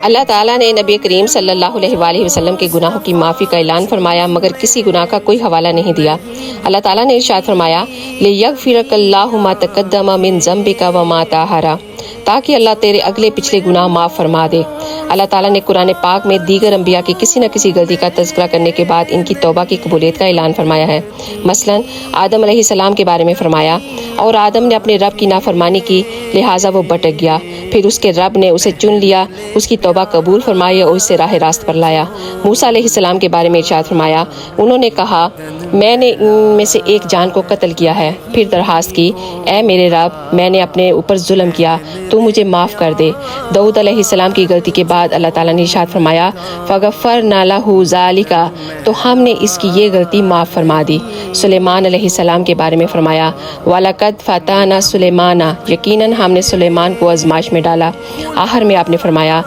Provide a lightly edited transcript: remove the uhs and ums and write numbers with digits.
اللہ تعالیٰ نے نبی کریم صلی اللہ علیہ وآلہ وسلم کے گناہوں کی معافی کا اعلان فرمایا مگر کسی گناہ کا کوئی حوالہ نہیں دیا۔ اللہ تعالیٰ نے ارشاد فرمایا لِيَغْفِرَكَ اللَّهُ مَا تَقَدَّمَ مِن ذَنبِكَ وَمَا تَأَخَّرَ، تاکہ اللہ تیرے اگلے پچھلے گناہ معاف فرما دے۔ اللہ تعالیٰ نے قرآن پاک میں دیگر انبیاء کی کسی نہ کسی غلطی کا تذکرہ کرنے کے بعد ان کی توبہ کی قبولیت کا اعلان فرمایا ہے۔ مثلا آدم علیہ السلام کے بارے میں فرمایا اور آدم نے اپنے رب کی نافرمانی کی لہٰذا وہ بھٹک گیا، پھر اس کے رب نے اسے چن لیا، اس کی توبہ قبول فرمائی اور اسے راہ راست پر لایا۔ موسیٰ علیہ السلام کے بارے میں ارشاد فرمایا انہوں نے کہا میں نے ان میں سے ایک جان کو قتل کیا ہے، پھر درخواست کی اے میرے رب میں نے اپنے اوپر ظلم کیا تو مجھے معاف کر دے۔ داؤد علیہ السلام کی غلطی کے بعد اللہ تعالیٰ نے ارشاد فرمایا فَغَفَّرْنَا لَهُ ذَلِكَ، تو ہم نے اس کی یہ غلطی معاف فرما دی۔ سلیمان علیہ السلام کے بارے میں فرمایا وَلَقَدْ فَتَنَا سُلَيْمَانَ، یقیناً ہم نے سلیمان کو آزمائش میں ڈالا۔ آخر میں آپ نے فرمایا